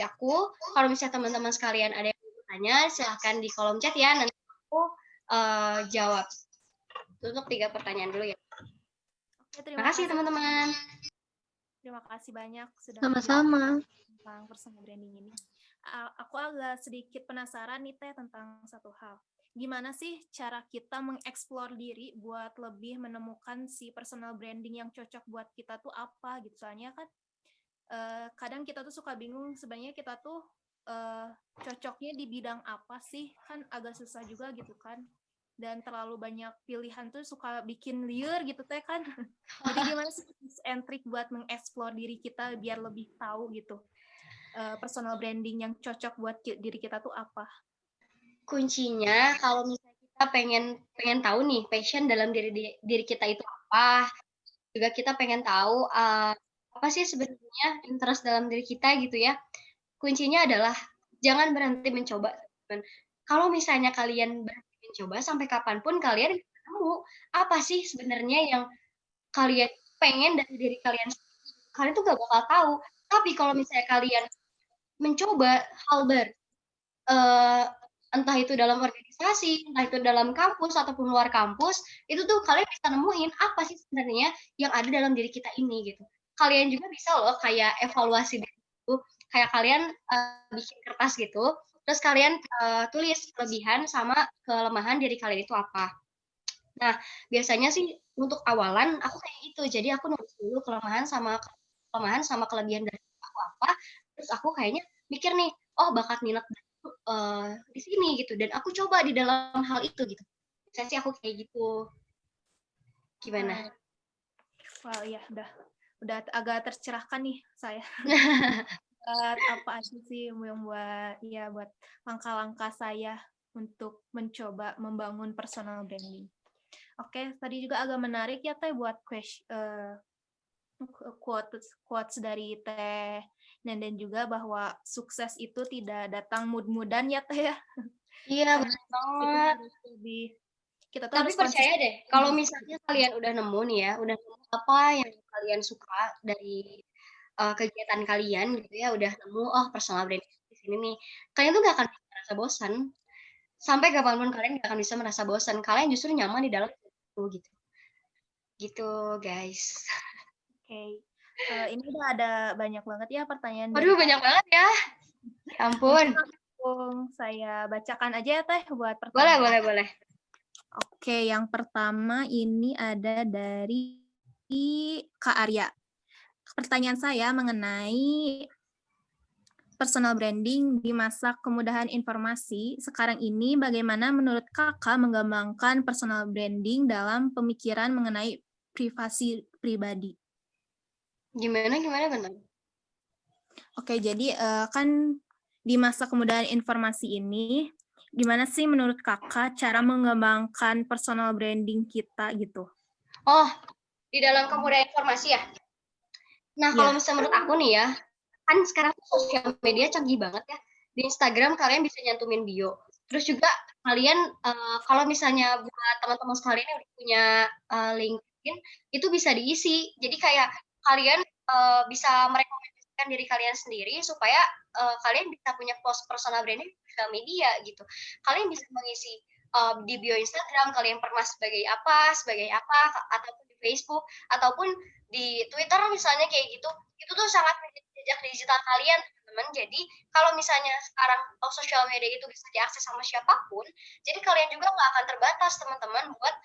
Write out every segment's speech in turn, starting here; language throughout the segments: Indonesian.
aku. Kalau misalnya teman-teman sekalian ada yang mau bertanya, silahkan di kolom chat ya, nanti aku jawab. Untuk 3 pertanyaan dulu ya. Oke, terima Makasih kasih teman-teman. Terima kasih banyak sudah Sama-sama. tentang personal branding ini. Aku agak sedikit penasaran nih Teh tentang satu hal. Gimana sih cara kita mengeksplor diri buat lebih menemukan si personal branding yang cocok buat kita tuh apa gitu. Soalnya kan kadang kita tuh suka bingung sebenarnya kita tuh cocoknya di bidang apa sih, kan agak susah juga gitu kan. Dan terlalu banyak pilihan tuh suka bikin liar gitu Teh kan. Jadi gimana sih tips and trick buat mengeksplor diri kita biar lebih tahu gitu personal branding yang cocok buat diri kita tuh apa? Kuncinya kalau misalnya kita pengen tahu nih passion dalam diri kita itu apa, juga kita pengen tahu apa sih sebenarnya interest dalam diri kita gitu ya. Kuncinya adalah jangan berhenti mencoba. Kalau misalnya kalian berhenti mencoba sampai kapanpun kalian nggak nemu apa sih sebenarnya yang kalian pengen dari diri kalian sendiri. Kalian tuh gak bakal tahu. Tapi kalau misalnya kalian mencoba hal baru, entah itu dalam organisasi, entah itu dalam kampus ataupun luar kampus, itu tuh kalian bisa nemuin apa sih sebenarnya yang ada dalam diri kita ini gitu. Kalian juga bisa loh kayak evaluasi diri itu, kayak kalian bikin kertas gitu, terus kalian tulis kelebihan sama kelemahan diri kalian itu apa. Nah, biasanya sih untuk awalan aku kayak gitu. Jadi aku nulis dulu kelemahan sama kelebihan dari aku apa, terus aku kayaknya mikir nih, oh bakat minat di sini gitu dan aku coba di dalam hal itu gitu. Biasanya sih aku kayak gitu. Gimana? Wow, ya udah agak tercerahkan nih saya. Apa aja sih yang buat langkah-langkah saya untuk mencoba membangun personal branding. Oke, tadi juga agak menarik ya Teh buat quotes dari Teh dan juga bahwa sukses itu tidak datang mood-moodan ya Teh ya. Iya, Karena betul itu banget. harus lebih kita tuh Tapi harus percaya konsisten. deh, kalau misalnya kalian udah nemu nih ya, udah nemu apa yang kalian suka dari kegiatan kalian gitu ya, udah nemu oh personal branding di sini nih, kalian tuh gak akan merasa bosan. Sampai kapanpun kalian gak akan bisa merasa bosan. Kalian justru nyaman di dalam itu gitu. Gitu, guys. Oke. Ini udah ada banyak banget ya pertanyaan dari Waduh, banyak banget ya. Ya ampun. Mungkin langsung saya bacakan aja ya Teh buat Boleh, pertanyaan. boleh, boleh. Oke, yang pertama ini ada dari Kak Arya. Pertanyaan saya mengenai personal branding di masa kemudahan informasi sekarang ini, bagaimana menurut Kakak mengembangkan personal branding dalam pemikiran mengenai privasi pribadi? Gimana, bentar? Oke, jadi kan di masa kemudahan informasi ini, gimana sih menurut Kakak cara mengembangkan personal branding kita gitu? Oh, di dalam kemudahan informasi ya? Nah, kalau misalnya menurut aku nih ya, kan sekarang sosial media canggih banget ya. Di Instagram kalian bisa nyantumin bio. Terus juga kalian kalau misalnya buat teman-teman sekalian yang udah punya LinkedIn, itu bisa diisi. Jadi kayak kalian bisa merekomendasikan diri kalian sendiri supaya kalian bisa punya post personal branding di sosial media gitu. Kalian bisa mengisi di bio Instagram kalian pernah sebagai apa, ataupun di Facebook, ataupun di Twitter misalnya kayak gitu, itu tuh sangat menjadi jejak digital kalian teman-teman. Jadi kalau misalnya sekarang sosial media itu bisa diakses sama siapapun, jadi kalian juga nggak akan terbatas teman-teman buat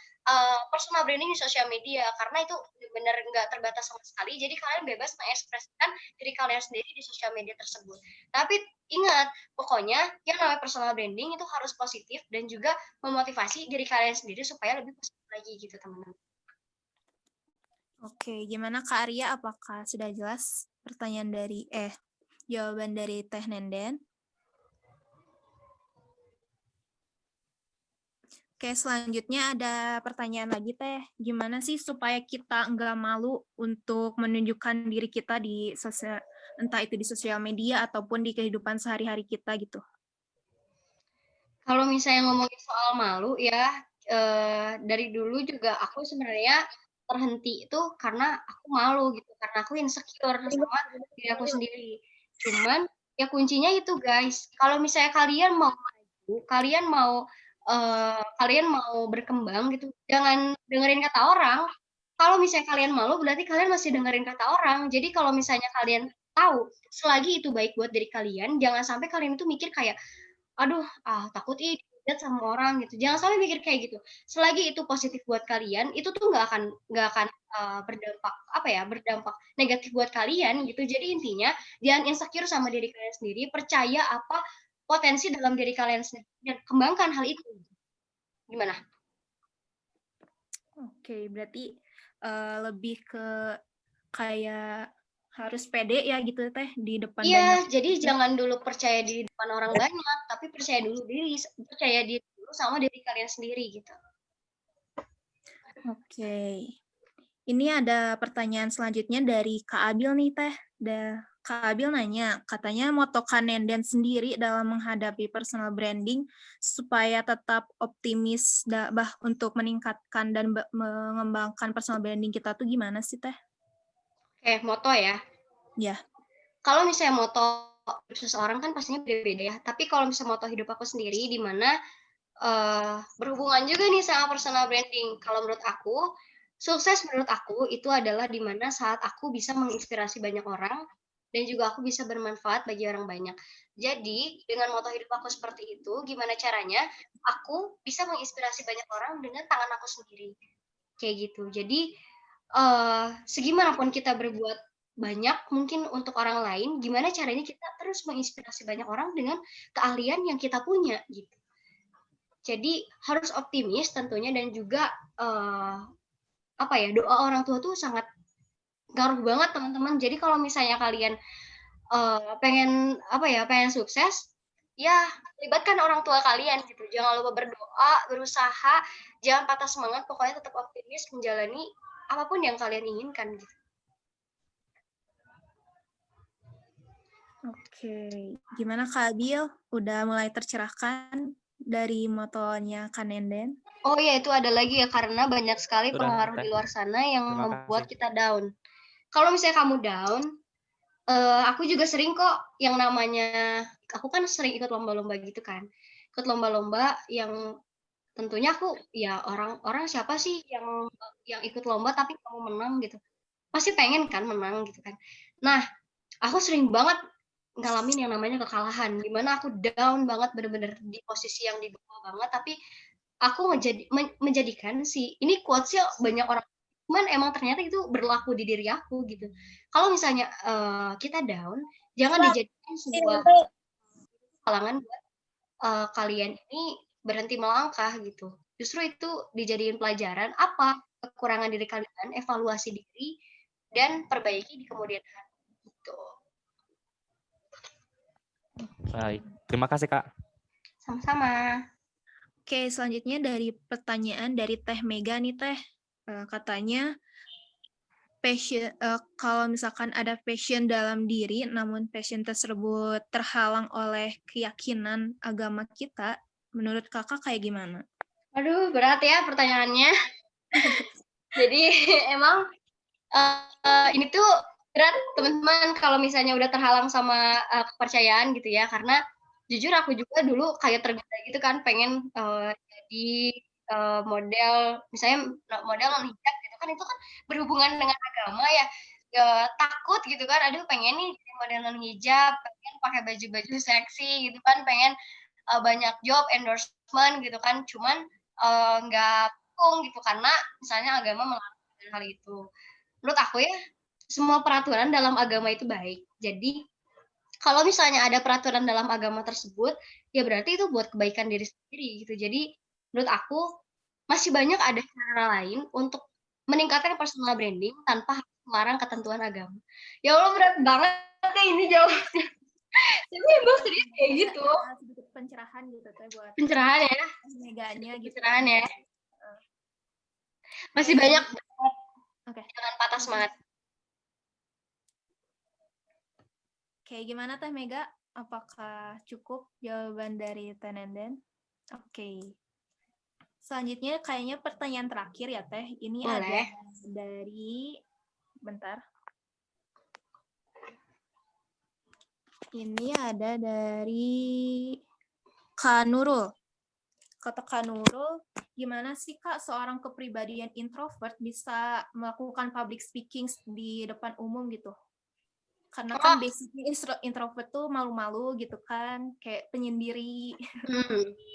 personal branding di sosial media karena itu benar nggak terbatas sama sekali. Jadi kalian bebas mengekspresikan diri kalian sendiri di sosial media tersebut. Tapi ingat, pokoknya yang namanya personal branding itu harus positif dan juga memotivasi diri kalian sendiri supaya lebih positif lagi gitu teman-teman. Oke, gimana Kak Arya? Apakah sudah jelas jawaban dari Teh Nenden? Oke, selanjutnya ada pertanyaan lagi Teh. Gimana sih supaya kita nggak malu untuk menunjukkan diri kita di sosial, entah itu di sosial media ataupun di kehidupan sehari-hari kita gitu? Kalau misalnya ngomongin soal malu ya, dari dulu juga aku sebenarnya terhenti itu karena aku malu gitu, karena aku insecure sama diri aku sendiri. Cuman Ya kuncinya itu guys, kalau misalnya kalian mau maju, kalian mau berkembang gitu, jangan dengerin kata orang. Kalau misalnya kalian malu, berarti kalian masih dengerin kata orang. Jadi kalau misalnya kalian tahu, selagi itu baik buat diri kalian, jangan sampai kalian itu mikir kayak, aduh, takut dilihat sama orang gitu. Jangan sampai mikir kayak gitu. Selagi itu positif buat kalian, itu tuh nggak akan berdampak apa ya, berdampak negatif buat kalian gitu. Jadi intinya jangan insecure sama diri kalian sendiri, percaya apa potensi dalam diri kalian sendiri dan kembangkan hal itu. Gimana? Oke, berarti lebih ke kayak harus pede ya gitu teh di depan banyak. Iya, jadi jangan dulu percaya di depan orang banyak, tapi percaya diri dulu sama diri kalian sendiri gitu. Oke. Ini ada pertanyaan selanjutnya dari Kak Abil nih Teh. Kak Abil nanya, katanya moto Kanenden sendiri dalam menghadapi personal branding supaya tetap optimis untuk meningkatkan dan mengembangkan personal branding kita tuh gimana sih Teh? Oke, moto ya. Ya. Kalau misalnya moto hidup seseorang kan pastinya beda-beda ya. Tapi kalau misalnya moto hidup aku sendiri di mana berhubungan juga nih sama personal branding. Kalau menurut aku, sukses menurut aku itu adalah di mana saat aku bisa menginspirasi banyak orang dan juga aku bisa bermanfaat bagi orang banyak. Jadi, dengan moto hidup aku seperti itu, gimana caranya aku bisa menginspirasi banyak orang dengan tangan aku sendiri. Kayak gitu. Jadi, segimanapun kita berbuat banyak mungkin untuk orang lain, gimana caranya kita terus menginspirasi banyak orang dengan keahlian yang kita punya gitu. Jadi harus optimis tentunya dan juga apa ya, doa orang tua tuh sangat ngaruh banget teman-teman. Jadi kalau misalnya kalian pengen apa ya, pengen sukses, ya libatkan orang tua kalian gitu. Jangan lupa berdoa, berusaha, jangan patah semangat, pokoknya tetap optimis menjalani apapun yang kalian inginkan gitu. Oke, gimana Kak Abil? Udah mulai tercerahkan dari motonya Kanenden? Oh ya, itu ada lagi ya, karena banyak sekali Sudah, pengaruh Teh. di luar sana yang Terima membuat kasih. kita down. Kalau misalnya kamu down, aku juga sering kok yang namanya aku kan sering ikut lomba-lomba gitu kan. Ikut lomba-lomba yang tentunya aku ya orang-orang siapa sih yang ikut lomba tapi kamu menang gitu. Pasti pengen kan menang gitu kan. Nah, aku sering banget ngalamin yang namanya kekalahan, di mana aku down banget bener-bener di posisi yang di bawah banget, tapi aku menjadikan ini quotes-nya banyak orang cuman emang ternyata itu berlaku di diri aku gitu. Kalau misalnya, kita down, jangan dijadikan sebuah halangan buat, kalian ini berhenti melangkah gitu. Justru itu dijadiin pelajaran, apa kekurangan diri kalian, evaluasi diri, dan perbaiki di kemudian hari, gitu. Baik. Terima kasih, Kak. Sama-sama. Oke, selanjutnya dari pertanyaan dari Teh Mega nih Teh. Katanya kalau misalkan ada passion dalam diri, namun passion tersebut terhalang oleh keyakinan agama kita, menurut kakak kayak gimana? Aduh, berat ya pertanyaannya. Jadi emang ini tuh berat teman-teman kalau misalnya udah terhalang sama kepercayaan gitu ya, karena jujur aku juga dulu kayak tergoda gitu kan, pengen jadi model, misalnya model non hijab gitu kan, itu kan berhubungan dengan agama ya, takut gitu kan, aduh pengen nih jadi model non hijab, pengen pakai baju-baju seksi gitu kan, pengen banyak job endorsement gitu kan, cuman nggak dukung gitu karena misalnya agama melarang hal itu. Menurut aku ya, semua peraturan dalam agama itu baik. Jadi, kalau misalnya ada peraturan dalam agama tersebut, ya berarti itu buat kebaikan diri sendiri gitu. Jadi, menurut aku masih banyak ada cara lain untuk meningkatkan personal branding tanpa harus melarang ketentuan agama. Ya Allah berat banget ya ini jawabannya. Tapi emang serius kayak gitu. Sedikit pencerahan gitu Teh buat Pencerahan ya, Meganya gitu. pencerahan ya. Masih banyak jangan patah semangat. Oke, gimana Teh Mega? Apakah cukup jawaban dari Tenenden? Oke. Selanjutnya kayaknya pertanyaan terakhir ya Teh. Ini Boleh. ada dari bentar. Ini ada dari Kak Nurul. Kata Kak Nurul, gimana sih Kak seorang kepribadian introvert bisa melakukan public speaking di depan umum gitu? Karena kan basically introvert tuh malu-malu gitu kan, kayak penyendiri.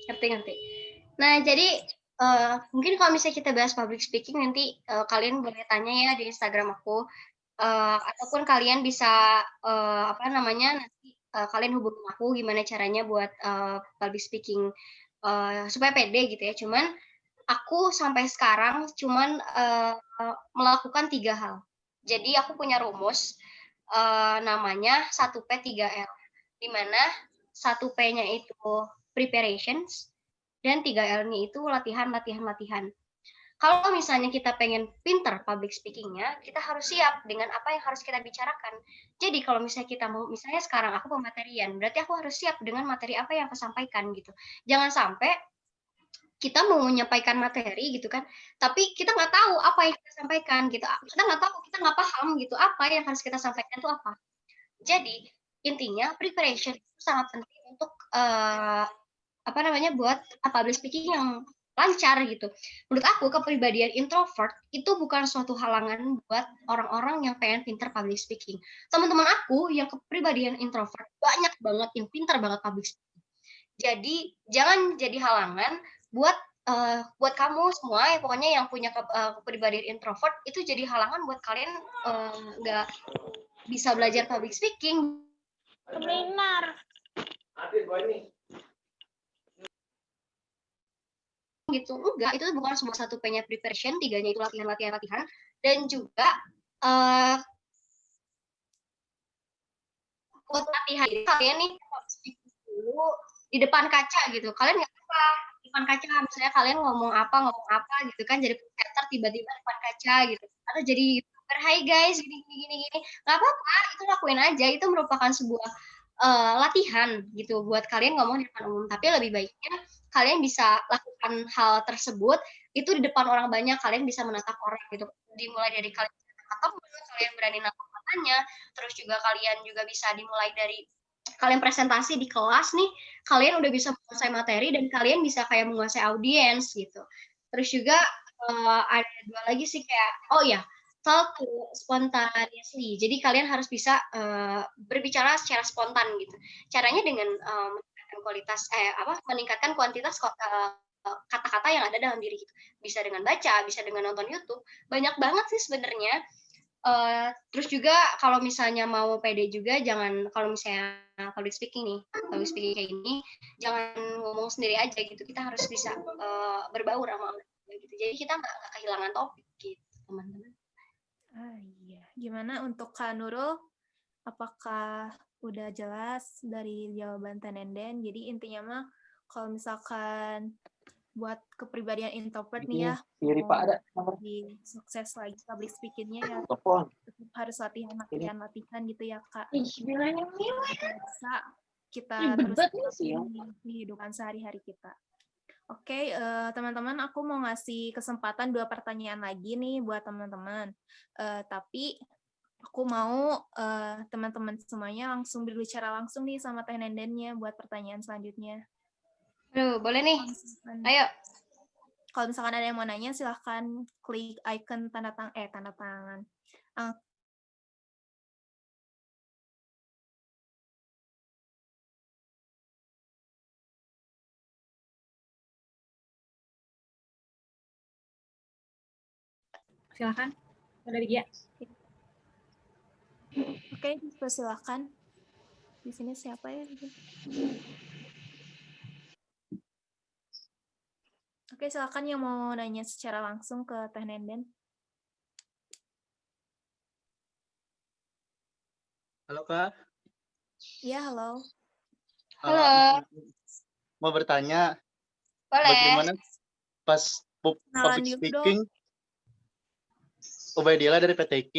Ngerti. Nah, jadi mungkin kalau misalnya kita bahas public speaking nanti kalian boleh tanya ya di Instagram aku, ataupun kalian bisa nanti kalian hubungin aku gimana caranya buat public speaking supaya pede gitu ya. Cuman aku sampai sekarang cuman melakukan 3 hal. Jadi aku punya rumus namanya 1P3L, di mana 1P-nya itu preparations dan 3L-nya itu latihan. Kalau misalnya kita pengen pinter public speaking-nya, kita harus siap dengan apa yang harus kita bicarakan. Jadi kalau misalnya kita mau, misalnya sekarang aku pematerian, berarti aku harus siap dengan materi apa yang aku sampaikan gitu. Jangan sampai kita mau menyampaikan materi gitu kan, tapi kita nggak tahu apa yang kita sampaikan gitu. Kita nggak tahu, kita nggak paham gitu apa yang harus kita sampaikan itu apa. Jadi intinya preparation itu sangat penting untuk buat public speaking yang lancar gitu. Menurut aku kepribadian introvert itu bukan suatu halangan buat orang-orang yang pengen pinter public speaking. Teman-teman aku yang kepribadian introvert banyak banget yang pinter banget public speaking. Jadi jangan jadi halangan buat buat kamu semua ya pokoknya yang punya kepribadian introvert itu jadi halangan buat kalian nggak bisa belajar public speaking. Seminar. Gitu enggak, itu bukan sebuah 1P-nya preparation, 3-nya itu latihan dan juga buat latihan kalian nih speaking dulu di depan kaca gitu. Kalian nggak apa di depan kaca misalnya kalian ngomong apa gitu kan jadi presenter tiba-tiba depan kaca gitu atau jadi YouTuber, hai guys gini nggak apa-apa, itu lakuin aja, itu merupakan sebuah latihan gitu buat kalian ngomong di depan umum. Tapi lebih baiknya kalian bisa lakukan hal tersebut itu di depan orang banyak, kalian bisa menatap orang gitu, dimulai dari kalian atau kalian berani natap matanya, terus juga kalian juga bisa dimulai dari kalian presentasi di kelas nih, kalian udah bisa menguasai materi dan kalian bisa kayak menguasai audiens gitu. Terus juga ada 2 lagi sih kayak talk to spontaneously. Jadi kalian harus bisa berbicara secara spontan gitu. Caranya dengan meningkatkan kuantitas kata-kata yang ada dalam diri gitu. Bisa dengan baca, bisa dengan nonton YouTube. Banyak banget sih sebenarnya. Terus juga kalau misalnya mau pede juga jangan, kalau misalnya public speaking kayak gini, jangan ngomong sendiri aja gitu. Kita harus bisa berbaur sama orang gitu. Jadi kita nggak kehilangan topik gitu, teman-teman. Iya. Gimana untuk Kak Nurul? Apakah udah jelas dari jawaban Tenenden? Jadi intinya mah kalau misalkan buat kepribadian introvert nih ya, di sukses lagi public speaking-nya ya harus latihan gitu ya Kak. Bisa kita terus di kehidupan sehari-hari kita. Oke, teman-teman, aku mau ngasih kesempatan 2 pertanyaan lagi nih buat teman-teman. Tapi aku mau teman-teman semuanya langsung berbicara langsung nih sama Teh Nendennya buat pertanyaan selanjutnya. Boleh nih. Ayo. Kalau misalkan ada yang mau nanya, silahkan klik icon tanda tangan. Silakan. Dari dia. Oke, silakan. Di sini siapa ya? Oke, silakan yang mau nanya secara langsung ke Teh Nenden. Halo Kak. Iya, halo. Halo. Mau bertanya, Boleh. bagaimana pas public speaking, Ubaidillah dari PTQ,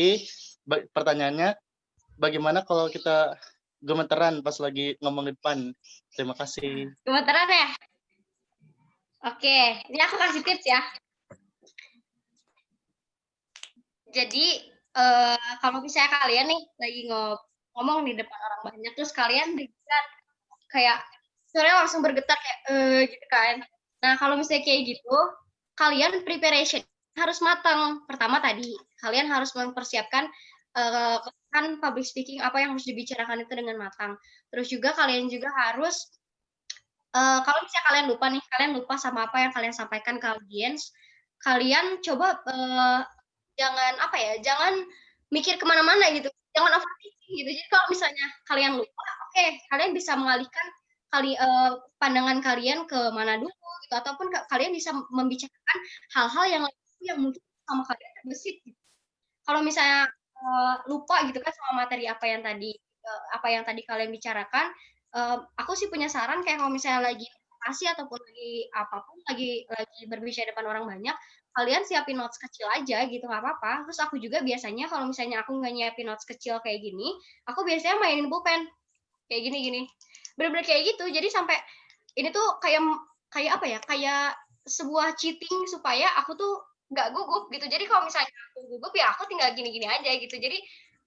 pertanyaannya, bagaimana kalau kita gemeteran pas lagi ngomong di depan? Terima kasih. Gemeteran ya? Oke, ini aku kasih tips ya. Jadi kalau misalnya kalian nih lagi ngomong di depan orang banyak, terus kalian deg-degan kayak suaranya langsung bergetar kayak gitu kan. Nah, kalau misalnya kayak gitu, kalian preparation harus matang. Pertama tadi, kalian harus mempersiapkan kan public speaking apa yang harus dibicarakan itu dengan matang. Terus juga kalian juga harus kalau misalnya kalian lupa sama apa yang kalian sampaikan ke audiens, kalian coba jangan mikir kemana-mana gitu, jangan overthinking gitu. Jadi kalau misalnya kalian lupa, oke, kalian bisa mengalihkan pandangan kalian ke mana dulu gitu, ataupun kalian bisa membicarakan hal-hal yang mungkin sama kalian terbesit gitu. Kalau misalnya lupa gitu kan sama materi apa yang tadi kalian bicarakan, aku sih punya saran kayak kalau misalnya lagi presentasi ataupun lagi berbicara depan orang banyak, kalian siapin notes kecil aja gitu, nggak apa-apa. Terus aku juga biasanya kalau misalnya aku nggak nyiapin notes kecil kayak gini, aku biasanya mainin pulpen kayak gini. Bener-bener kayak gitu. Jadi sampai ini tuh kayak apa ya? Kayak sebuah cheating supaya aku tuh nggak gugup gitu. Jadi kalau misalnya aku gugup ya aku tinggal gini-gini aja gitu. Jadi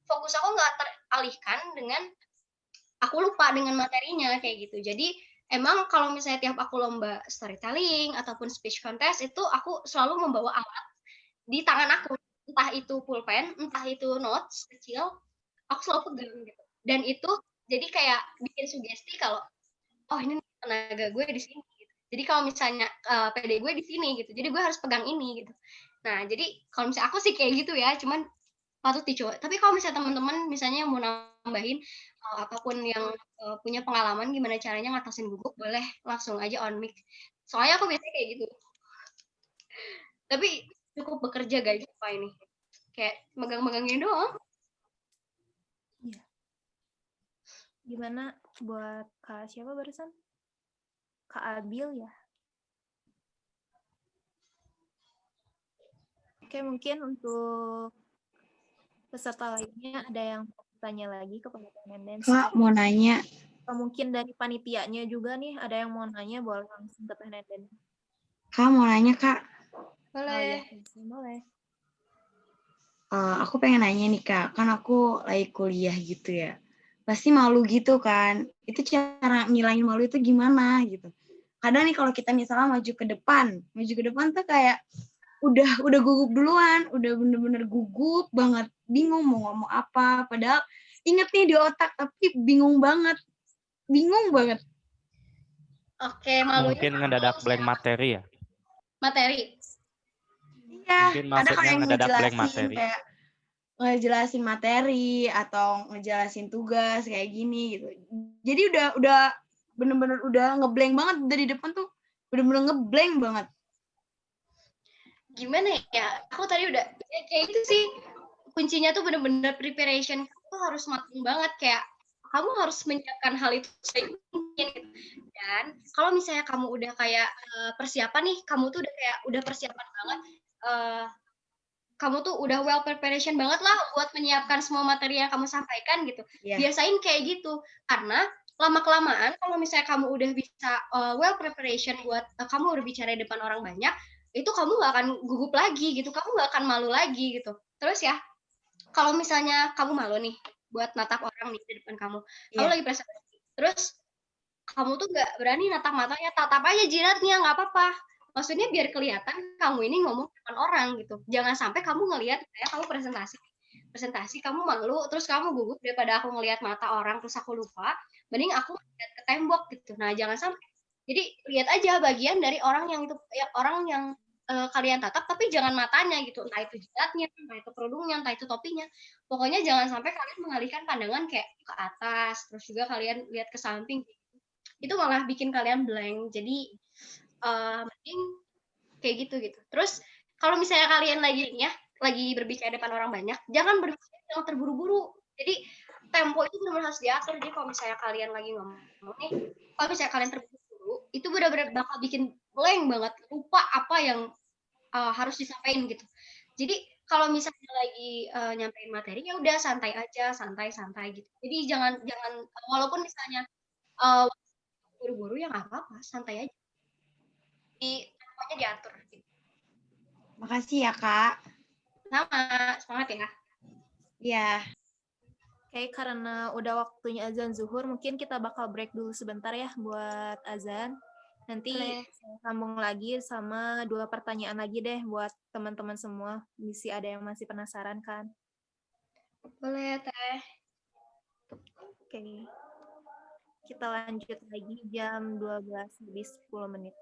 fokus aku nggak teralihkan dengan aku lupa dengan materinya kayak gitu. Jadi emang kalau misalnya tiap aku lomba storytelling ataupun speech contest itu aku selalu membawa alat di tangan aku, entah itu pulpen, entah itu notes kecil, aku selalu pegang gitu. Dan itu jadi kayak bikin sugesti kalau oh ini tenaga gue di sini gitu. Jadi kalau misalnya PD gue di sini gitu. Jadi gue harus pegang ini gitu. Nah, jadi kalau misalnya aku sih kayak gitu ya, cuman patut dicoba. Tapi kalau misalnya teman-teman misalnya mau nambahin apapun yang punya pengalaman gimana caranya ngatasin gugup, boleh langsung aja on mic. Soalnya aku biasanya kayak gitu. Tapi cukup bekerja guys apa ini. Kayak megang-megang gini doang. Iya. Gimana buat Kak siapa barusan? Kak Abil ya? Oke, mungkin untuk peserta lainnya ada yang mau tanya lagi kepada attendance. Kak, mau nanya. Atau mungkin dari panitianya juga nih, ada yang mau nanya, boleh langsung ke attendance. Kak, mau nanya, Kak. Boleh. Oh, ya, boleh. Aku pengen nanya nih, Kak. Kan aku lagi kuliah gitu ya. Pasti malu gitu kan. Itu cara ngilangin malu itu gimana gitu. Kadang nih kalau kita misalnya maju ke depan tuh kayak udah gugup duluan, udah bener-bener gugup banget, bingung mau ngomong apa. Padahal inget nih di otak, tapi bingung banget. Oke, malunya Mungkin ngedadak blank materi ya? materi. Iya, Mungkin ada maksudnya kayak ngedadak blank ngejelasin materi. kayak ngejelasin materi atau ngejelasin tugas kayak gini gitu. Jadi udah bener-bener udah ngeblank banget dari depan tuh, bener-bener ngeblank banget. Gimana ya? Aku tadi udah kayak gitu sih. Kuncinya tuh bener-bener preparation. Kamu harus matang banget kayak kamu harus menyiapkan hal itu sebaik mungkin. Dan kalau misalnya kamu udah kayak persiapan nih, kamu tuh udah persiapan banget. Kamu tuh udah well preparation banget lah buat menyiapkan semua materi yang kamu sampaikan gitu. Iya. Biasain kayak gitu. Karena lama-kelamaan kalau misalnya kamu udah bisa well preparation buat kamu berbicara di depan orang banyak, itu kamu nggak akan gugup lagi gitu. Kamu nggak akan malu lagi gitu. Terus ya, kalau misalnya kamu malu nih buat natap orang nih di depan kamu. Kamu lagi presentasi. Terus kamu tuh nggak berani natap matanya, tatap aja jidatnya, nggak apa-apa. Maksudnya biar kelihatan kamu ini ngomong depan orang gitu. Jangan sampai kamu ngelihat kayak kamu presentasi kamu malu terus kamu gugup daripada aku ngelihat mata orang terus aku lupa. Mending aku lihat ke tembok gitu. Nah, jangan sampai. Jadi lihat aja bagian dari orang yang kalian tatap tapi jangan matanya gitu. Entah itu jidatnya, entah itu kerudungnya, entah itu topinya. Pokoknya jangan sampai kalian mengalihkan pandangan kayak ke atas, terus juga kalian lihat ke samping. Itu malah bikin kalian blank. Jadi mending kayak gitu. Terus kalau misalnya kalian lagi berbicara depan orang banyak, jangan berbicara yang terburu-buru. Jadi tempo itu benar-benar harus diatur. Jadi kalau misalnya kalian lagi ngomong nih, kalau misalnya kalian terburu-buru, itu benar-benar bakal bikin blank banget, lupa apa yang harus disampaikan gitu. Jadi kalau misalnya lagi nyampein materi ya udah santai aja, santai gitu. Jadi jangan walaupun misalnya buru-buru ya nggak apa-apa, santai aja. Semuanya diatur. Gitu. Makasih ya, Kak. Sama, semangat ya. Iya. Oke, karena udah waktunya azan zuhur, mungkin kita bakal break dulu sebentar ya buat azan. Nanti Boleh. saya sambung lagi sama 2 pertanyaan lagi deh buat teman-teman semua. Misi ada yang masih penasaran kan? Boleh, Teh. Oke. Kita lanjut lagi jam 12 lebih 10 menit.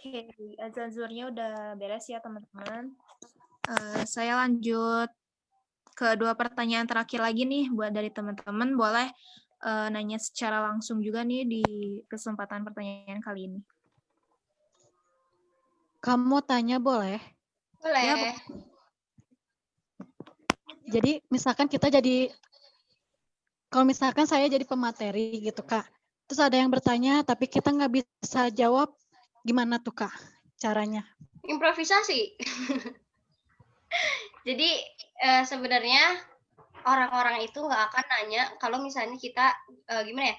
Oke, azan zuhurnya udah beres ya teman-teman. Saya lanjut ke 2 pertanyaan terakhir lagi nih buat dari teman-teman. Boleh nanya secara langsung juga nih di kesempatan pertanyaan kali ini. Kamu tanya boleh? Boleh. Ya, Jadi misalkan kalau misalkan saya jadi pemateri gitu Kak, terus ada yang bertanya tapi kita nggak bisa jawab, gimana tuh Kak caranya? Improvisasi. Jadi sebenarnya orang-orang itu nggak akan nanya kalau misalnya kita gimana ya?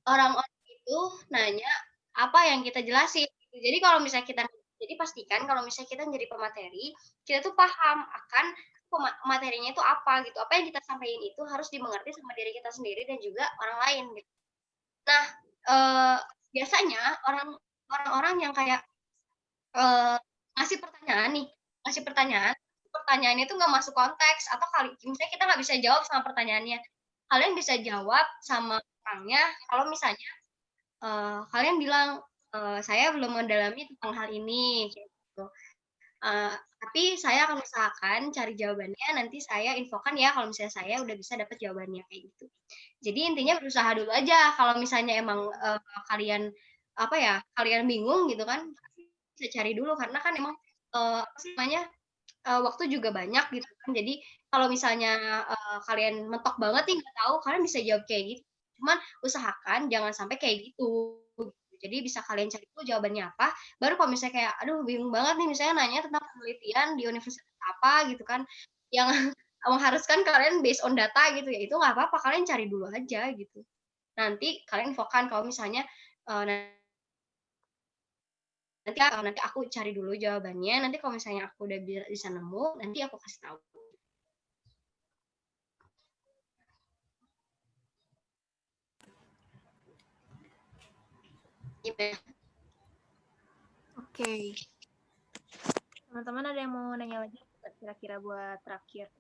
Orang-orang itu nanya apa yang kita jelasin. Jadi kalau misalnya jadi pastikan kalau misalnya kita menjadi pemateri, kita tuh paham akan materinya itu apa gitu. Apa yang kita sampaikan itu harus dimengerti sama diri kita sendiri dan juga orang lain gitu. Nah, biasanya orang-orang yang kayak ngasih pertanyaannya itu nggak masuk konteks atau misalnya kita nggak bisa jawab sama pertanyaannya. Kalian bisa jawab sama orangnya kalau misalnya kalian bilang, "Saya belum mendalami tentang hal ini," kayak gitu. Tapi saya akan usahakan cari jawabannya, nanti saya infokan ya kalau misalnya saya udah bisa dapat jawabannya, kayak gitu. Jadi intinya berusaha dulu aja, kalau misalnya emang, kalian, apa ya, kalian bingung gitu kan, bisa cari dulu karena kan emang, apa sih namanya, waktu juga banyak gitu kan. Jadi kalau misalnya, kalian mentok banget nih nggak tahu, kalian bisa jawab kayak gitu. Cuman usahakan jangan sampai kayak gitu. Jadi bisa kalian cari dulu jawabannya apa, baru kalau misalnya kayak, aduh bingung banget nih misalnya nanya tentang penelitian di universitas apa gitu kan, yang mengharuskan kalian based on data gitu ya, itu nggak apa-apa, kalian cari dulu aja gitu. Nanti kalian infokan kalau misalnya, nanti aku cari dulu jawabannya, nanti kalau misalnya aku udah bisa nemu, nanti aku kasih tahu. Gimana? Oke. Teman-teman ada yang mau nanya lagi kira-kira buat terakhir?